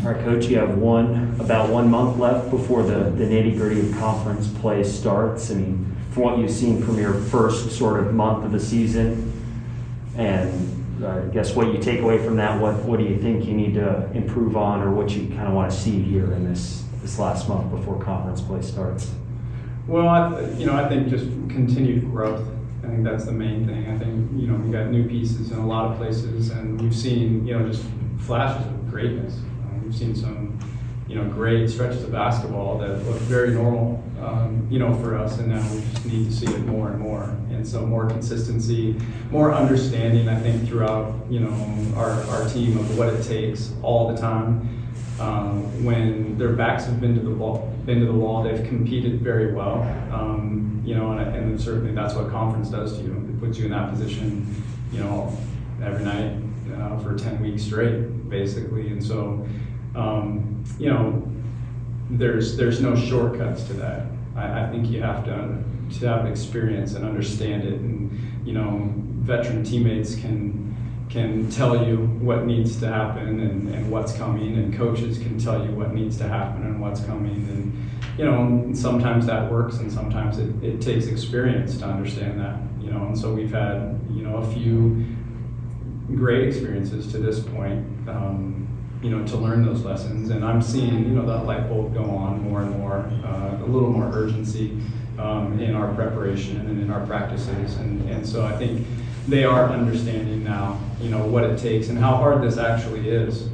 All right, Coach, you have about 1 month left before the nitty-gritty of conference play starts. I mean, from what you've seen from your first sort of month of the season, and I guess what you take away from that, what do you think you need to improve on, or what you kind of want to see here in this last month before conference play starts? Well, I think just continued growth. I think that's the main thing. I think, we got new pieces in a lot of places, and we've seen, just flashes of greatness. We've seen some, great stretches of basketball that look very normal, for us, and now we just need to see it more and more. And so more consistency, more understanding, I think, throughout, our team of what it takes all the time. When their backs have been to the wall, they've competed very well, and certainly that's what conference does to you. It puts you in that position, every night for 10 weeks straight, basically. And so, there's no shortcuts to that. I think you have to have experience and understand it, and veteran teammates can tell you what needs to happen and what's coming, and coaches can tell you what needs to happen and what's coming, and sometimes that works, and sometimes it takes experience to understand that, and so we've had a few great experiences to this point, to learn those lessons, and I'm seeing that light bulb go on more and more, a little more urgency in our preparation and in our practices, and so I think they are understanding now, what it takes and how hard this actually is,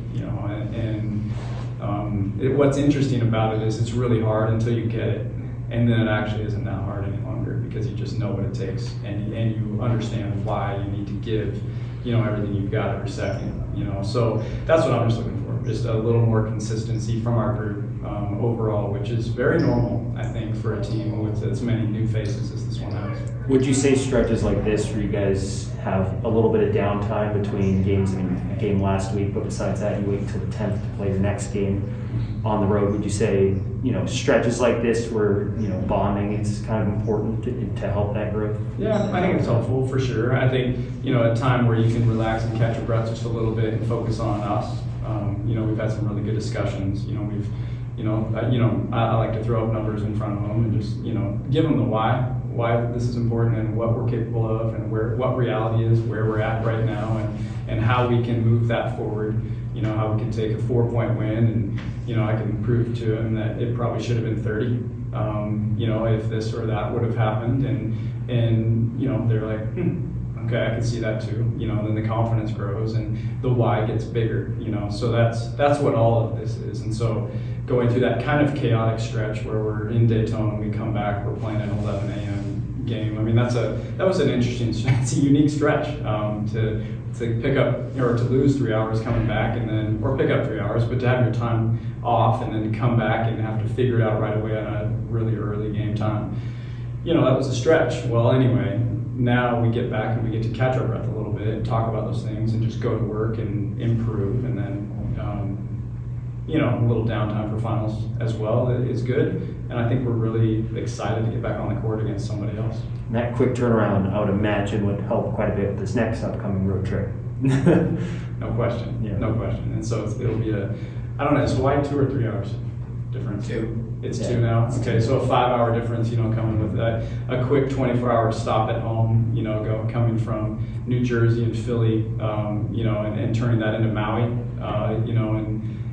what's interesting about it is it's really hard until you get it, and then it actually isn't that hard any longer because you just know what it takes, and you understand why you need to give, everything you've got every second, so that's what I'm just looking for, just a little more consistency from our group overall, which is very normal, I think, for a team with as many new faces as this one has. Would you say stretches like this where you guys have a little bit of downtime between games, a game last week, but besides that you wait until the 10th to play your next game on the road, would you say, stretches like this where, bonding is kind of important to help that growth? Yeah, I think it's helpful for sure. I think, a time where you can relax and catch your breath just a little bit and focus on us. We've had some really good discussions. I like to throw up numbers in front of them and just, give them the why this is important and what we're capable of and what reality is, where we're at right now, and how we can move that forward. How we can take a 4-point win and, I can prove to them that it probably should have been 30, if this or that would have happened. And they're like, okay, I can see that too. Then the confidence grows and the why gets bigger, so that's what all of this is. And so going through that kind of chaotic stretch where we're in Daytona and we come back, we're playing an 11 a.m. game. I mean, that was an interesting, it's a unique stretch to pick up or to lose 3 hours coming back or pick up 3 hours, but to have your time off and then come back and have to figure it out right away on a really early game time. That was a stretch. Well, anyway, now we get back and we get to catch our breath a little bit and talk about those things and just go to work and improve, and then a little downtime for finals as well is good, and I think we're really excited to get back on the court against somebody else. And that quick turnaround, I would imagine, would help quite a bit with this next upcoming road trip. No question. Yeah. No question. And so it'll be is Hawaii 2 or 3 hours difference? 2. It's 2 now? Okay, so a 5-hour difference, coming with that. A quick 24-hour stop at home, coming from New Jersey and Philly, and turning that into Maui,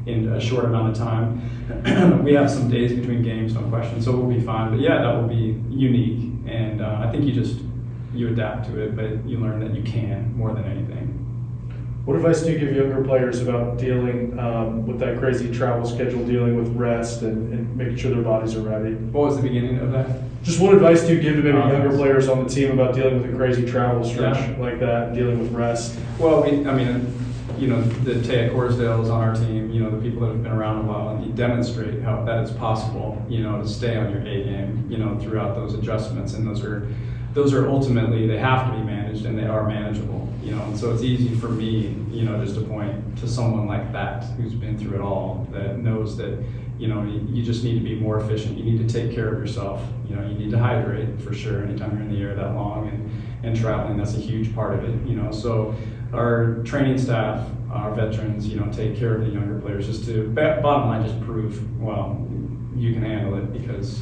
in a short amount of time. We have some days between games, no question, so we'll be fine. But yeah, that will be unique, and I think you adapt to it, but you learn that you can more than anything. What advice do you give younger players about dealing with that crazy travel schedule, dealing with rest and making sure their bodies are ready? What was the beginning of that? Just what advice do you give to maybe younger players on the team about dealing with a crazy travel stretch like that, and dealing with rest? Well, the Taya Corsdale is on our team, the people that have been around a while, and you demonstrate how that it's possible, to stay on your A game, throughout those adjustments, and those are ultimately, they have to be managed, and they are manageable, and so it's easy for me, just to point to someone like that who's been through it all, that knows that, you just need to be more efficient, you need to take care of yourself, you need to hydrate for sure anytime you're in the air that long, and traveling, that's a huge part of it, so our training staff, our veterans, take care of the younger players, just to, bottom line, just prove, well, you can handle it, because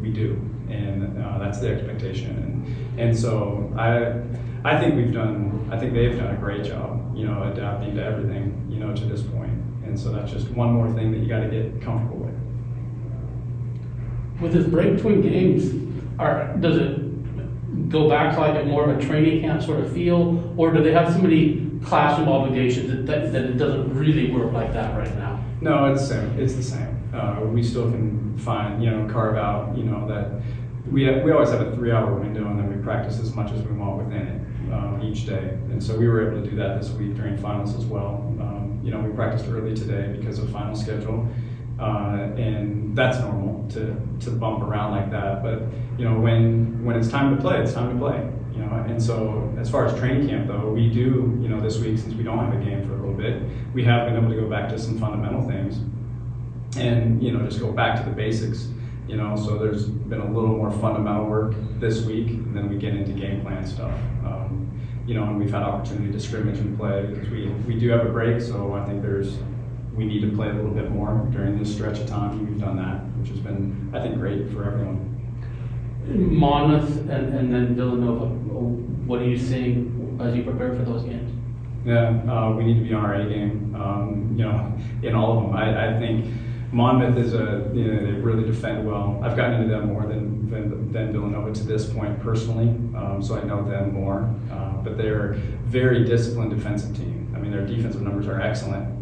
we do, and that's the expectation. And so I think they've done a great job, adapting to everything, to this point. And so that's just one more thing that you got to get comfortable with. With this break between games, does it go back to like a more of a training camp sort of feel, or do they have so many classroom obligations that it doesn't really work like that right now? No, it's the same. It's the same. We still can find, carve out, that we always have a 3-hour window, and then we practice as much as we want within it each day. And so we were able to do that this week during finals as well. We practiced early today because of final schedule. And that's normal to bump around like that. But when it's time to play, it's time to play. And so as far as training camp though, we do this week, since we don't have a game for a little bit, we have been able to go back to some fundamental things, and just go back to the basics. So there's been a little more fundamental work this week, and then we get into game plan stuff. And we've had opportunity to scrimmage and play, because we do have a break. So I think we need to play a little bit more during this stretch of time. We've done that, which has been, I think, great for everyone. Monmouth and then Villanova, what are you seeing as you prepare for those games? Yeah, we need to be on our A game, in all of them. I think Monmouth is they really defend well. I've gotten into them more than Villanova to this point personally, so I know them more. But they're a very disciplined defensive team. I mean, their defensive numbers are excellent.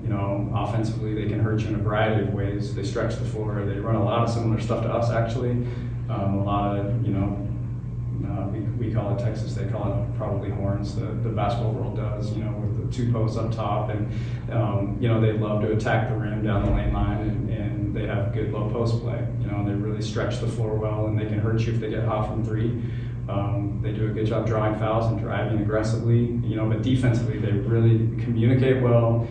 Offensively, they can hurt you in a variety of ways. They stretch the floor. They run a lot of similar stuff to us, actually. A lot of, we call it Texas, they call it probably horns, the basketball world does, with the 2 posts up top. And, they love to attack the rim down the lane line, and they have good low post play, and they really stretch the floor well, and they can hurt you if they get hot from 3. They do a good job drawing fouls and driving aggressively, but defensively they really communicate well.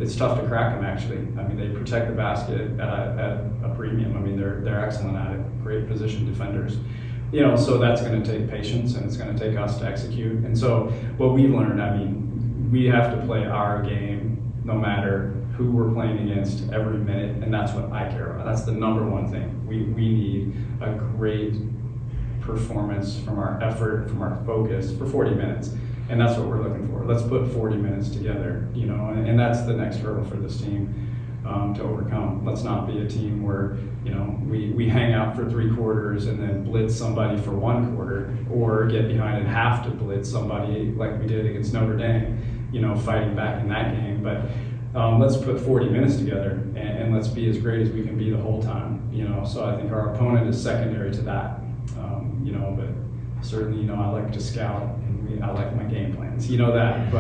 It's tough to crack them, actually. I mean, they protect the basket at a premium. I mean, they're excellent at it, great position defenders. So that's going to take patience, and it's going to take us to execute. And so what we've learned, I mean, we have to play our game no matter who we're playing against every minute, and that's what I care about. That's the number one thing. We need a great performance from our effort, from our focus for 40 minutes. And that's what we're looking for. Let's put 40 minutes together, and that's the next hurdle for this team to overcome. Let's not be a team where, we hang out for 3 quarters and then blitz somebody for 1 quarter, or get behind and have to blitz somebody like we did against Notre Dame, fighting back in that game. But let's put 40 minutes together, and let's be as great as we can be the whole time, So I think our opponent is secondary to that. But certainly, I like to scout, and I like my game plans, that.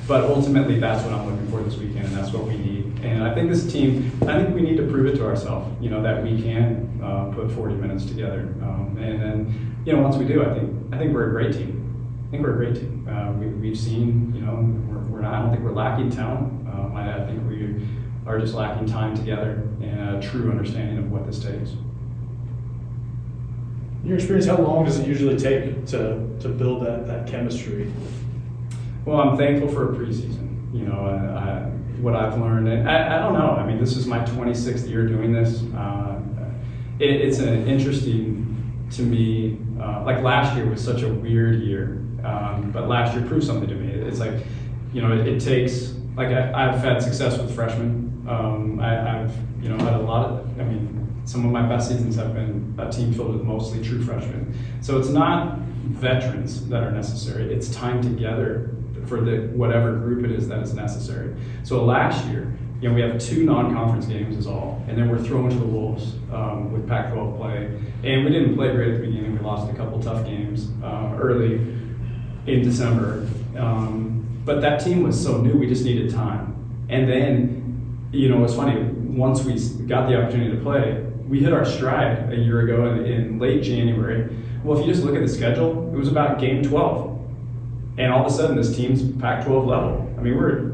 But ultimately, that's what I'm looking for this weekend, and that's what we need. And I think this team, we need to prove it to ourselves, that we can put 40 minutes together. And then, once we do, I think we're a great team. I think we're a great team. We've seen, I don't think we're lacking talent. I think we are just lacking time together and a true understanding of what this takes. In your experience, how long does it usually take to build that chemistry? Well, I'm thankful for a preseason. What I've learned, and I don't know. I mean, this is my 26th year doing this. It's an interesting to me. Like last year was such a weird year, but last year proved something to me. It's like, it takes. Like I've had success with freshmen. I've had a lot of. Some of my best seasons have been a team filled with mostly true freshmen. So it's not veterans that are necessary. It's time together for whatever group it is that is necessary. So last year, we have 2 non-conference games is all, and then we're thrown to the wolves with Pac-12 play. And we didn't play great at the beginning. We lost a couple tough games early in December. But that team was so new, we just needed time. And then, it's funny, once we got the opportunity to play, we hit our stride a year ago in late January. Well, if you just look at the schedule, it was about game 12. And all of a sudden, this team's Pac-12 level. We're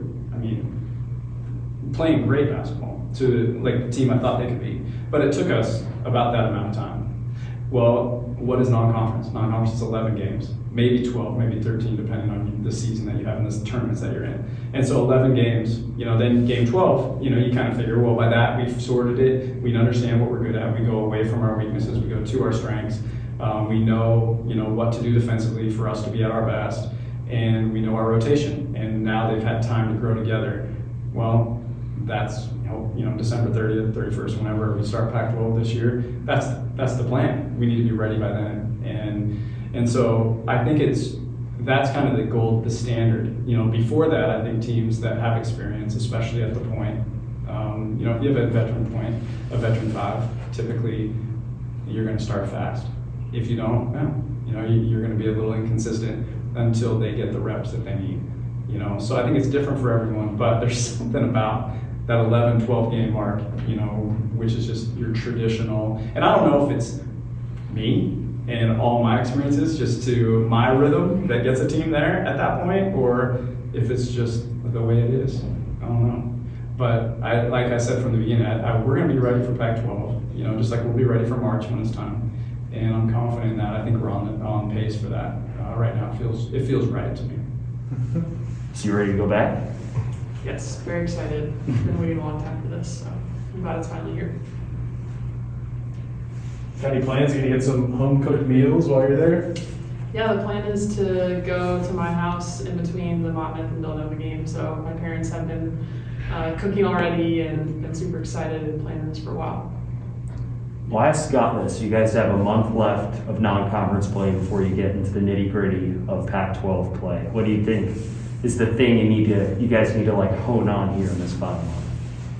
playing great basketball to like the team I thought they could be. But it took us about that amount of time. Well, what is non-conference? Non-conference is 11 games, maybe 12, maybe 13, depending on the season that you have and the tournaments that you're in. And so 11 games, then game 12, you kind of figure, well, by that we've sorted it. We understand what we're good at. We go away from our weaknesses. We go to our strengths. We know, what to do defensively for us to be at our best. And we know our rotation. And now they've had time to grow together. Well, that's, December 30th, 31st, whenever we start Pac-12 this year, that's the plan. We need to be ready by then. And so I think that's kind of the gold, the standard. Before that, I think teams that have experience, especially at the point, if you have a veteran point, a veteran 5, typically you're going to start fast. If you don't, you're going to be a little inconsistent until they get the reps that they need. So I think it's different for everyone, but there's something about that 11, 12 game mark, which is just your traditional. And I don't know if it's me and all my experiences just to my rhythm that gets a team there at that point, or if it's just the way it is. I don't know. But like I said from the beginning, we're going to be ready for Pac-12, just like we'll be ready for March when it's time. And I'm confident in that. I think we're on pace for that right now. It feels right to me. So you ready to go back? Yes, very excited. Been waiting a long time for this, so I'm glad it's finally here. Got any plans? You gonna get some home cooked meals while you're there? Yeah, the plan is to go to my house in between the Monmouth and Villanova game. So my parents have been cooking already and been super excited and planning this for a while. Well, I asked Scott this. You guys have a month left of non-conference play before you get into the nitty-gritty of Pac-12 play. What do you think is the thing you guys need to hone on here in this final month?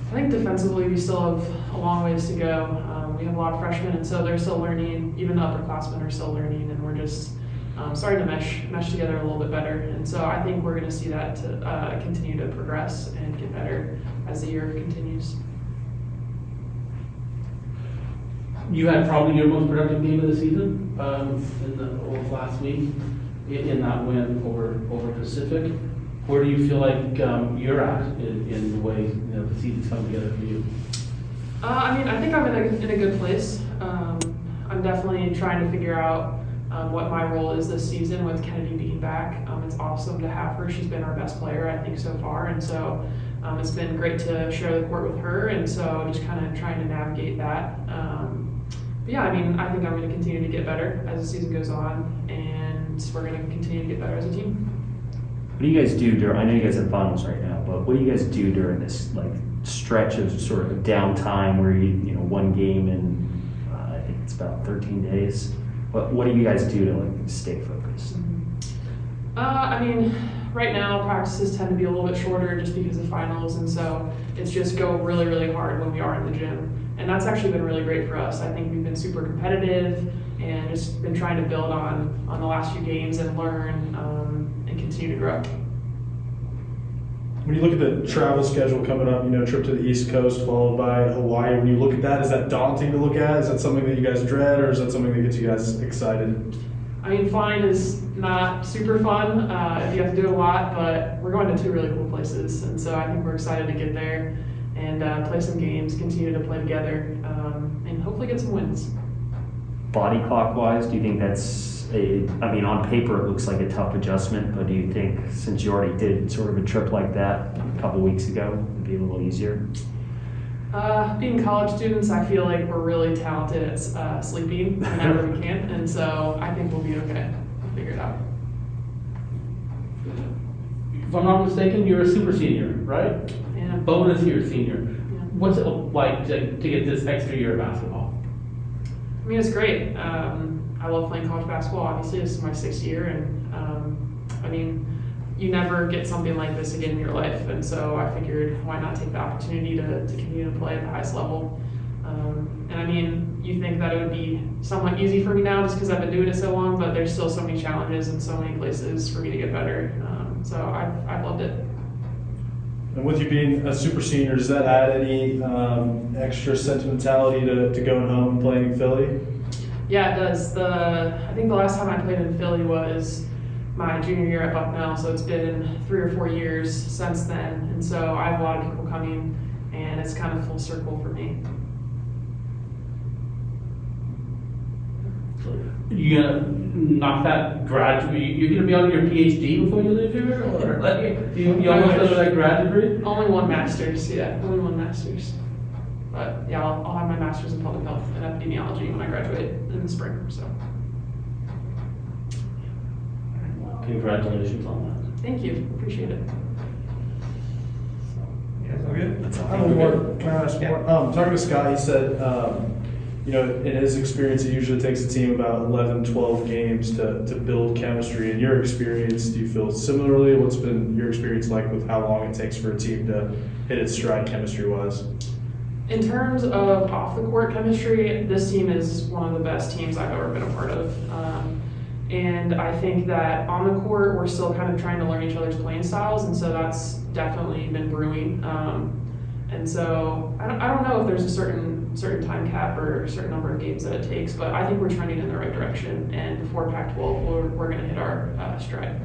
I think defensively we still have a long ways to go. We have a lot of freshmen, and so they're still learning. Even the upperclassmen are still learning, and we're just starting to mesh together a little bit better. And so I think we're going to see that to continue to progress and get better as the year continues. You had probably your most productive game of the season in the last week in that win over Pacific. Where do you feel like you're at in the way the season's come together for you? I think I'm in a good place. I'm definitely trying to figure out what my role is this season with Kennedy being back. It's awesome to have her. She's been our best player, I think, so far. And so it's been great to share the court with her. And so just kind of trying to navigate that. But yeah, I think I'm going to continue to get better as the season goes on. And we're going to continue to get better as a team. What do you guys do I know you guys have finals right now, but what do you guys do during this stretch of sort of downtime where you one game in I think it's about 13 days? What do you guys do to stay focused? Right now practices tend to be a little bit shorter just because of finals, and so it's just go really, really hard when we are in the gym. And that's actually been really great for us. I think we've been super competitive and just been trying to build on the last few games and learn and continue to grow. When you look at the travel schedule coming up, trip to the East Coast followed by Hawaii, when you look at that, is that daunting to look at? Is that something that you guys dread, or is that something that gets you guys excited? Flying is not super fun if you have to do a lot, but we're going to 2 really cool places, and so I think we're excited to get there and play some games, continue to play together, and hopefully get some wins. Body clock-wise, do you think that's on paper it looks like a tough adjustment, but do you think since you already did sort of a trip like that a couple weeks ago, it'd be a little easier? Being college students, I feel like we're really talented at sleeping whenever we can, and so I think we'll be okay. We'll figure it out. If I'm not mistaken, you're a super senior, right? Yeah. Bonus year senior. Yeah. What's it like to get this extra year of basketball? It's great. I love playing college basketball. Obviously, this is my 6th year, and you never get something like this again in your life, and so I figured why not take the opportunity to continue to play at the highest level. You think that it would be somewhat easy for me now just because I've been doing it so long, but there's still so many challenges and so many places for me to get better. So I've loved it. And with you being a super senior, does that add any extra sentimentality to going home and playing in Philly? Yeah, it does. I think the last time I played in Philly was my junior year at Bucknell, so it's been 3 or 4 years since then. And so I have a lot of people coming, and it's kind of full circle for me. You gonna knock that graduate? You're gonna be on your PhD before you leave here, or like you almost have that grad degree? Only one master's, yeah, only one master's. But yeah, I'll have my master's in public health and epidemiology when I graduate in the spring, so. Congratulations on that. Thank you, appreciate it. That's all. I have one more. Can I ask more? Talking to Scott, he said, you know, in his experience, it usually takes a team about 11, 12 games to build chemistry. In your experience, do you feel similarly? What's been your experience like with how long it takes for a team to hit its stride chemistry-wise? In terms of off the court chemistry, this team is one of the best teams I've ever been a part of. And I think that on the court, we're still kind of trying to learn each other's playing styles, and so that's definitely been brewing. And so I don't know if there's a certain time cap or a certain number of games that it takes, but I think we're trending in the right direction. And before Pac-12, we're going to hit our stride.